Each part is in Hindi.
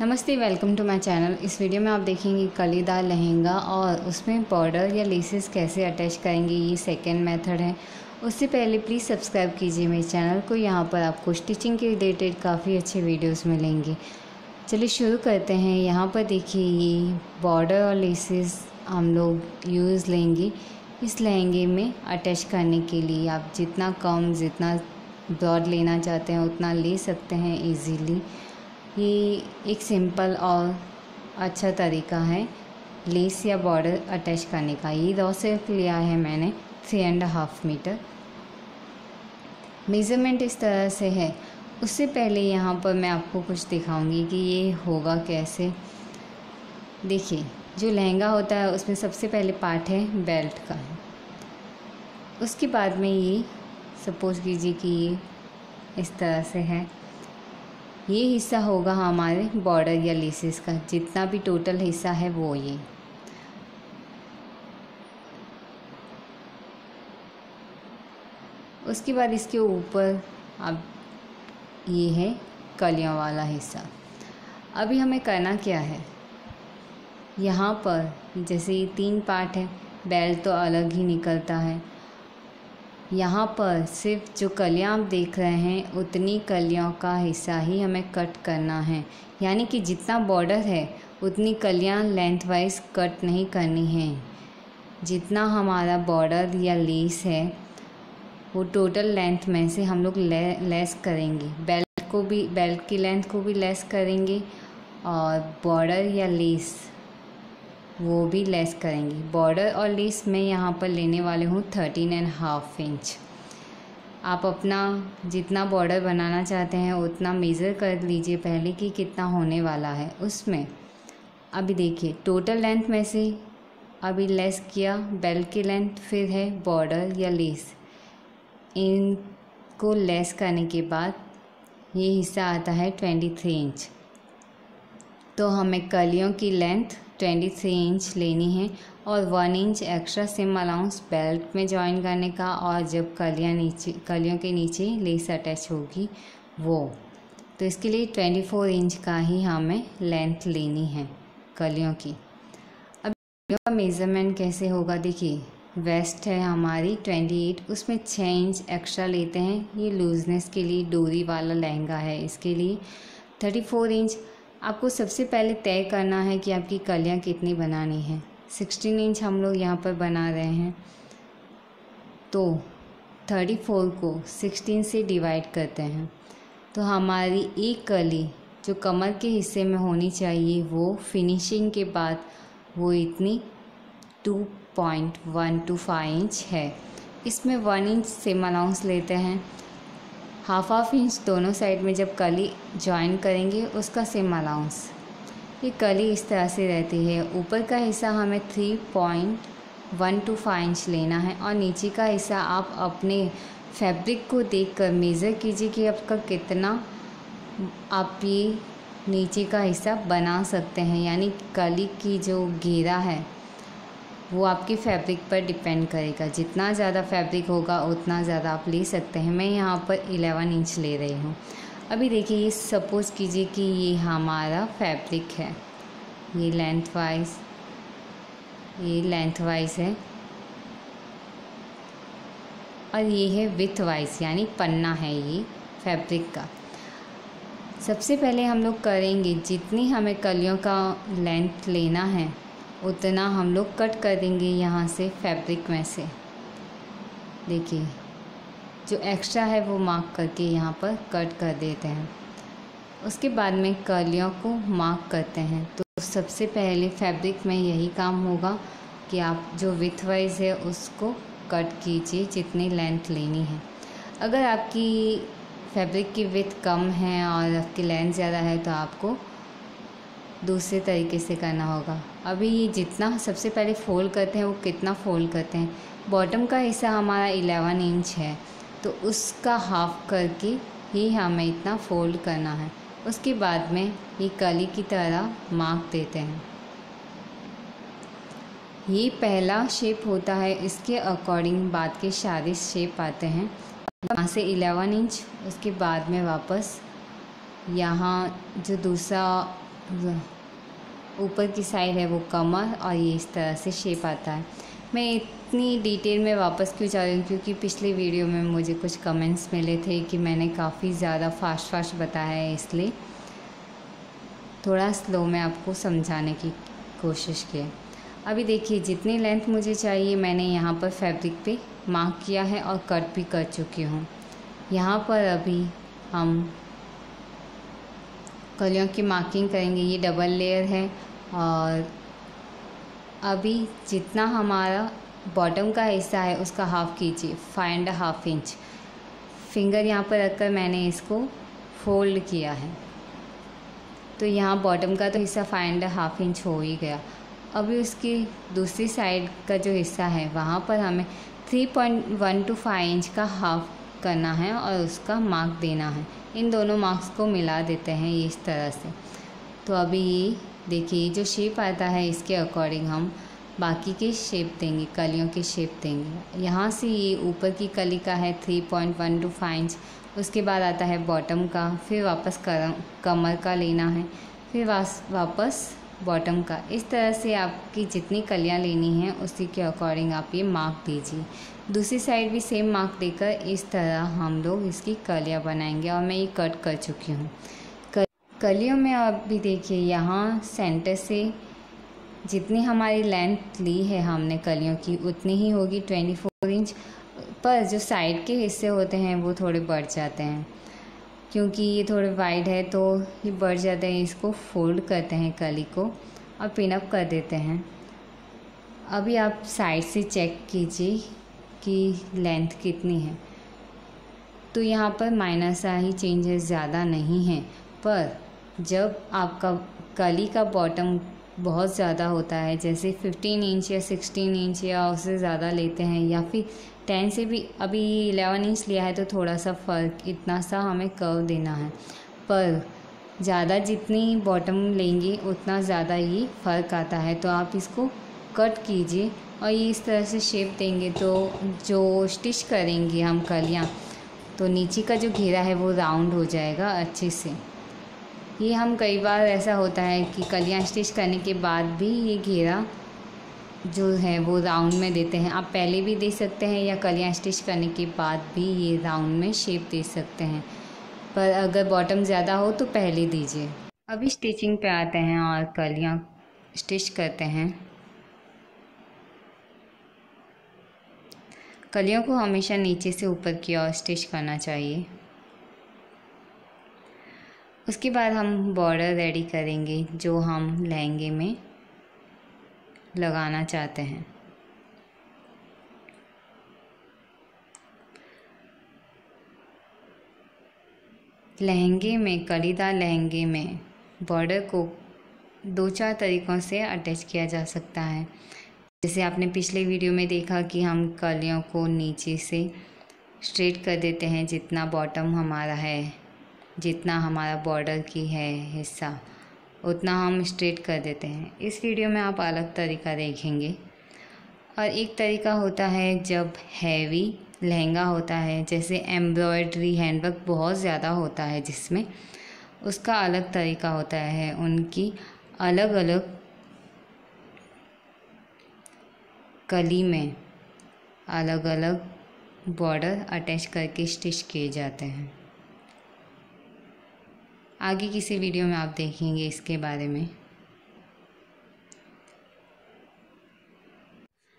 नमस्ते, वेलकम टू माय चैनल। इस वीडियो में आप देखेंगे कलीदार लहंगा और उसमें बॉर्डर या लेसेस कैसे अटैच करेंगे। ये सेकंड मेथड है। उससे पहले प्लीज़ सब्सक्राइब कीजिए मेरे चैनल को। यहाँ पर आपको स्टिचिंग के रिलेटेड काफ़ी अच्छे वीडियोस मिलेंगे। चलिए शुरू करते हैं। यहाँ पर देखिए ये बॉर्डर और लेसेस हम लोग यूज़ लेंगे इस लहंगे में अटैच करने के लिए। आप जितना कम जितना ब्रॉड लेना चाहते हैं उतना ले सकते हैं ईज़िली। ये एक सिंपल और अच्छा तरीका है लेस या बॉर्डर अटैच करने का। ये रॉ सिल्क लिया है मैंने 3.5 मीटर। मेज़रमेंट इस तरह से है। उससे पहले यहाँ पर मैं आपको कुछ दिखाऊंगी कि ये होगा कैसे। देखिए जो लहंगा होता है उसमें सबसे पहले पार्ट है बेल्ट का। उसके बाद में ये सपोज कीजिए कि ये इस तरह से है। ये हिस्सा होगा हमारे बॉर्डर या लेसेस का। जितना भी टोटल हिस्सा है वो ये। उसके बाद इसके ऊपर अब ये है कलियों वाला हिस्सा। अभी हमें करना क्या है, यहाँ पर जैसे ये 3 पार्ट है, बेल्ट तो अलग ही निकलता है। यहाँ पर सिर्फ जो कलियाँ आप देख रहे हैं उतनी कलियों का हिस्सा ही हमें कट करना है। यानी कि जितना बॉर्डर है उतनी कलियाँ लेंथ वाइज कट नहीं करनी है। जितना हमारा बॉर्डर या लेस है वो टोटल लेंथ में से हम लोग लेस करेंगे। बेल्ट की लेंथ को भी लेस करेंगे और बॉर्डर या लेस वो भी लेस करेंगे। बॉर्डर और लेस मैं यहाँ पर लेने वाले हूँ 13.5 इंच। आप अपना जितना बॉर्डर बनाना चाहते हैं उतना मेज़र कर लीजिए पहले कि कितना होने वाला है उसमें। अभी देखिए टोटल लेंथ में से अभी लेस किया बेल्ट की लेंथ, फिर है बॉर्डर या लेस। इनको लेस करने के बाद ये हिस्सा आता है 23 इंच। तो हमें कलियों की लेंथ 23 इंच लेनी है और 1 inch extra SIM allowance belt में जॉइन करने का। और जब कलियों के नीचे लेस अटैच होगी वो, तो इसके लिए 24 इंच का ही हमें लेंथ लेनी है कलियों की। अब कलियों का मेज़रमेंट कैसे होगा, देखिए वेस्ट है हमारी 28, उसमें 6 इंच एक्स्ट्रा लेते हैं। ये लूजनेस के लिए डोरी वाला लहंगा है, इसके लिए 34 इंच। आपको सबसे पहले तय करना है कि आपकी कलियाँ कितनी बनानी है। 16 इंच हम लोग यहाँ पर बना रहे हैं, तो 34 को 16 से डिवाइड करते हैं। तो हमारी एक कली जो कमर के हिस्से में होनी चाहिए वो फिनिशिंग के बाद वो इतनी 2.125 इंच है। इसमें 1 इंच सिम अलाउंस लेते हैं। हाफ इंच दोनों साइड में जब कली जॉइन करेंगे उसका सिम अलाउंस। ये कली इस तरह से रहती है। ऊपर का हिस्सा हमें 3.125 इंच लेना है और नीचे का हिस्सा आप अपने फैब्रिक को देखकर मेज़र कीजिए कि आपका कितना आप ये नीचे का हिस्सा बना सकते हैं। यानी कली की जो घेरा है वो आपके फैब्रिक पर डिपेंड करेगा। जितना ज़्यादा फैब्रिक होगा उतना ज़्यादा आप ले सकते हैं। मैं यहाँ पर 11 इंच ले रही हूँ। अभी देखिए ये सपोज़ कीजिए कि ये हमारा फैब्रिक है। ये लेंथ वाइज है और ये है विथ वाइज, यानी पन्ना है ये फैब्रिक का। सबसे पहले हम लोग करेंगे जितनी हमें कलियों का लेंथ लेना है उतना हम लोग कट कर देंगे यहाँ से फैब्रिक में से। देखिए जो एक्स्ट्रा है वो मार्क करके यहाँ पर कट कर देते हैं। उसके बाद में कलियों को मार्क करते हैं। तो सबसे पहले फैब्रिक में यही काम होगा कि आप जो विथ वाइज है उसको कट कीजिए जितनी लेंथ लेनी है। अगर आपकी फैब्रिक की विथ कम है और आपकी लेंथ ज़्यादा है तो आपको दूसरे तरीके से करना होगा। अभी ये जितना सबसे पहले फोल्ड करते हैं वो कितना फोल्ड करते हैं, बॉटम का हिस्सा हमारा 11 इंच है तो उसका हाफ करके ही हमें इतना फोल्ड करना है। उसके बाद में ये कली की तरह मार्क देते हैं। ये पहला शेप होता है, इसके अकॉर्डिंग बाद के सारे शेप आते हैं। यहाँ से 11 इंच, उसके बाद में वापस यहाँ जो दूसरा ऊपर की साइड है वो कमर, और ये इस तरह से शेप आता है। मैं इतनी डिटेल में वापस क्यों जा रही हूँ, क्योंकि पिछले वीडियो में मुझे कुछ कमेंट्स मिले थे कि मैंने काफ़ी ज़्यादा फास्ट बताया है, इसलिए थोड़ा स्लो में आपको समझाने की कोशिश की है। अभी देखिए जितनी लेंथ मुझे चाहिए मैंने यहाँ पर फैब्रिक पे मार्क किया है और कट भी कर चुकी हूँ। यहाँ पर अभी हम कलियों की मार्किंग करेंगे। ये डबल लेयर है, और अभी जितना हमारा बॉटम का हिस्सा है उसका हाफ़ कीजिए, 5.5 इंच। फिंगर यहाँ पर रखकर मैंने इसको फोल्ड किया है, तो यहाँ बॉटम का तो हिस्सा 5.5 इंच हो ही गया। अभी उसकी दूसरी साइड का जो हिस्सा है वहाँ पर हमें 3.125 इंच का हाफ करना है और उसका मार्क देना है। इन दोनों मार्क्स को मिला देते हैं ये इस तरह से। तो अभी ये देखिए जो शेप आता है इसके अकॉर्डिंग हम बाकी के शेप देंगे, कलियों के शेप देंगे। यहाँ से ये ऊपर की कली का है 3.125 इंच, उसके बाद आता है बॉटम का, फिर वापस कमर का लेना है, फिर वापस बॉटम का। इस तरह से आपकी जितनी कलियाँ लेनी हैं उसी के अकॉर्डिंग आप ये मार्क दीजिए। दूसरी साइड भी सेम मार्क देकर इस तरह हम लोग इसकी कलियाँ बनाएंगे, और मैं ये कट कर चुकी हूँ। कलियों में आप भी देखिए यहाँ सेंटर से जितनी हमारी लेंथ ली है हमने कलियों की उतनी ही होगी 24 इंच, पर जो साइड के हिस्से होते हैं वो थोड़े बढ़ जाते हैं, क्योंकि ये थोड़े वाइड है तो ये बढ़ जाते हैं। इसको फोल्ड करते हैं कली को और पिनअप कर देते हैं। अभी आप साइड से चेक कीजिए कि लेंथ कितनी है, तो यहाँ पर माइनर सा ही चेंजेस ज़्यादा नहीं है। पर जब आपका कली का बॉटम बहुत ज़्यादा होता है, जैसे 15 इंच या 16 इंच या उससे ज़्यादा लेते हैं, या फिर 10 से भी, अभी 11 इंच लिया है तो थोड़ा सा फ़र्क, इतना सा हमें कर्व देना है। पर ज़्यादा जितनी बॉटम लेंगे उतना ज़्यादा ये फ़र्क आता है। तो आप इसको कट कीजिए और ये इस तरह से शेप देंगे, तो जो स्टिच करेंगे हम कलियाँ, तो नीचे का जो घेरा है वो राउंड हो जाएगा अच्छे से। ये हम कई बार ऐसा होता है कि कलियाँ स्टिच करने के बाद भी ये घेरा जो है वो राउंड में देते हैं। आप पहले भी दे सकते हैं या कलियाँ स्टिच करने के बाद भी ये राउंड में शेप दे सकते हैं, पर अगर बॉटम ज़्यादा हो तो पहले दीजिए। अभी स्टिचिंग पे आते हैं और कलियाँ स्टिच करते हैं। कलियों को हमेशा नीचे से ऊपर की ओर स्टिच करना चाहिए। उसके बाद हम बॉर्डर रेडी करेंगे जो हम लहंगे में लगाना चाहते हैं। लहंगे में, कलीदार लहंगे में बॉर्डर को 2-4 तरीक़ों से अटैच किया जा सकता है। जैसे आपने पिछले वीडियो में देखा कि हम कलियों को नीचे से स्ट्रेट कर देते हैं, जितना बॉटम हमारा है, जितना हमारा बॉर्डर की है हिस्सा, उतना हम स्ट्रेट कर देते हैं। इस वीडियो में आप अलग तरीका देखेंगे। और एक तरीका होता है जब हैवी लहंगा होता है, जैसे एम्ब्रॉयडरी हैंडवर्क बहुत ज़्यादा होता है जिसमें, उसका अलग तरीका होता है। उनकी अलग अलग कली में अलग अलग बॉर्डर अटैच करके स्टिच किए जाते हैं। आगे किसी वीडियो में आप देखेंगे इसके बारे में।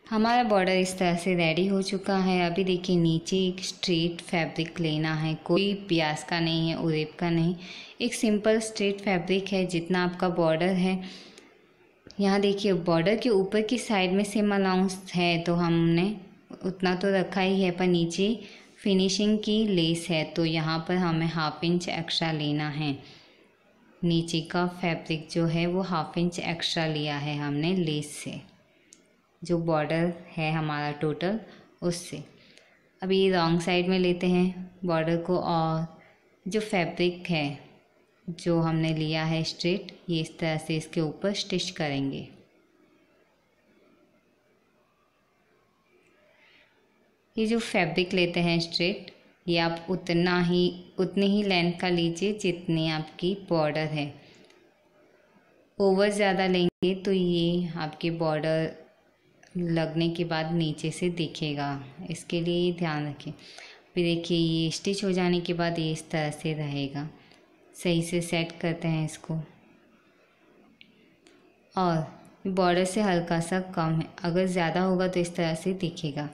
हमारा बॉर्डर इस तरह से रेडी हो चुका है। अभी देखिए नीचे एक स्ट्रेट फैब्रिक लेना है, कोई प्यास का नहीं है, उरेब का नहीं, एक सिंपल स्ट्रेट फैब्रिक है जितना आपका बॉर्डर है। यहाँ देखिए बॉर्डर के ऊपर की साइड में सेम अलाउंस है तो हमने उतना तो रखा ही है, पर नीचे फिनिशिंग की लेस है तो यहाँ पर हमें 1/2 इंच एक्स्ट्रा लेना है। नीचे का फैब्रिक जो है वो 1/2 इंच एक्स्ट्रा लिया है हमने लेस से, जो बॉर्डर है हमारा टोटल उससे। अभी रॉन्ग साइड में लेते हैं बॉर्डर को, और जो फैब्रिक है जो हमने लिया है स्ट्रेट, ये इस तरह से इसके ऊपर स्टिच करेंगे। ये जो फैब्रिक लेते हैं स्ट्रेट, ये आप उतनी ही लेंथ का लीजिए जितनी आपकी बॉर्डर है। ओवर ज़्यादा लेंगे तो ये आपके बॉर्डर लगने के बाद नीचे से दिखेगा, इसके लिए ध्यान रखें। फिर देखिए ये स्टिच हो जाने के बाद ये इस तरह से रहेगा। सही से सेट करते हैं इसको। और बॉर्डर से हल्का सा कम है, अगर ज़्यादा होगा तो इस तरह से दिखेगा।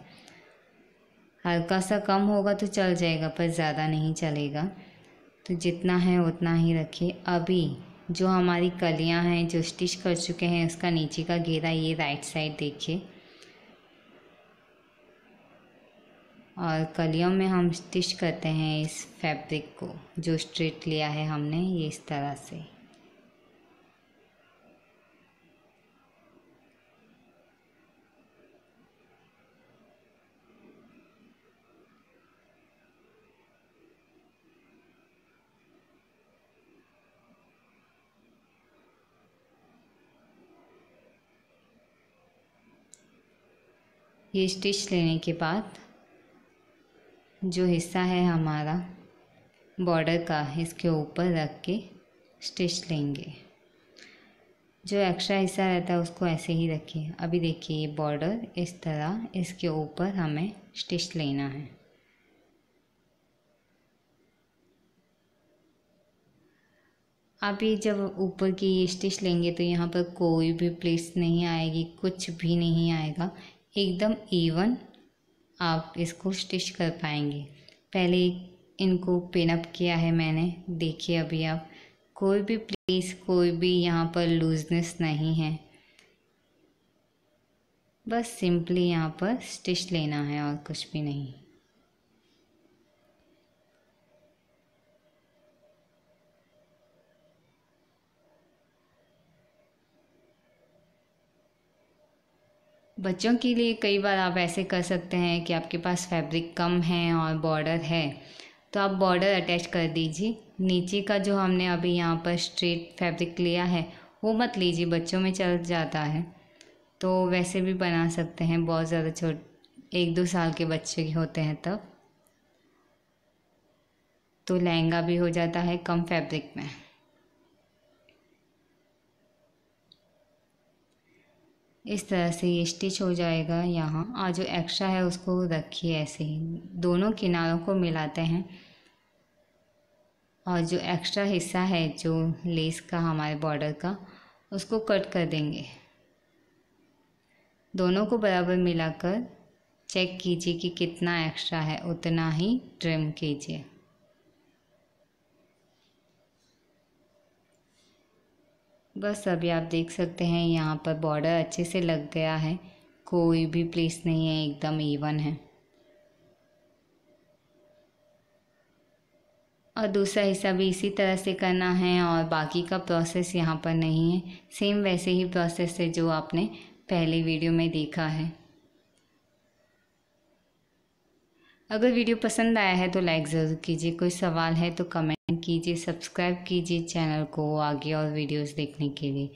हल्का सा कम होगा तो चल जाएगा, पर ज़्यादा नहीं चलेगा। तो जितना है उतना ही रखिए। अभी जो हमारी कलियां हैं जो स्टिच कर चुके हैं, उसका नीचे का घेरा ये राइट साइड देखिए, और कलियों में हम स्टिच करते हैं इस फैब्रिक को जो स्ट्रेट लिया है हमने, ये इस तरह से। ये स्टिच लेने के बाद जो हिस्सा है हमारा बॉर्डर का, इसके ऊपर रख के स्टिच लेंगे। जो एक्स्ट्रा हिस्सा रहता है उसको ऐसे ही रखिए। अभी देखिए ये बॉर्डर इस तरह, इसके ऊपर हमें स्टिच लेना है। अभी जब ऊपर की ये स्टिच लेंगे तो यहाँ पर कोई भी प्लेस नहीं आएगी, कुछ भी नहीं आएगा, एकदम इवन आप इसको स्टिच कर पाएंगे। पहले इनको पिन अप किया है मैंने, देखिए अभी आप कोई भी प्लेस, कोई भी यहाँ पर लूजनेस नहीं है। बस सिंपली यहाँ पर स्टिच लेना है और कुछ भी नहीं। बच्चों के लिए कई बार आप ऐसे कर सकते हैं कि आपके पास फैब्रिक कम है और बॉर्डर है, तो आप बॉर्डर अटैच कर दीजिए। नीचे का जो हमने अभी यहाँ पर स्ट्रेट फैब्रिक लिया है वो मत लीजिए, बच्चों में चल जाता है। तो वैसे भी बना सकते हैं, बहुत ज़्यादा छोटे 1-2 साल के बच्चे होते हैं तब, तो लहंगा भी हो जाता है कम फैब्रिक में। इस तरह से ये स्टिच हो जाएगा यहाँ, और जो एक्स्ट्रा है उसको रखिए ऐसे ही, दोनों किनारों को मिलाते हैं। और जो एक्स्ट्रा हिस्सा है जो लेस का हमारे बॉर्डर का, उसको कट कर देंगे। दोनों को बराबर मिलाकर चेक कीजिए कि कितना एक्स्ट्रा है, उतना ही ट्रिम कीजिए। बस अभी आप देख सकते हैं यहाँ पर बॉर्डर अच्छे से लग गया है, कोई भी प्लेस नहीं है, एकदम इवन है। और दूसरा हिस्सा भी इसी तरह से करना है, और बाकी का प्रोसेस यहाँ पर नहीं है, सेम वैसे ही प्रोसेस है जो आपने पहले वीडियो में देखा है। अगर वीडियो पसंद आया है तो लाइक ज़रूर कीजिए, कोई सवाल है तो कमेंट कीजिए, सब्सक्राइब कीजिए चैनल को आगे और वीडियोस देखने के लिए।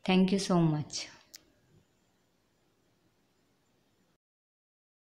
Thank you so much.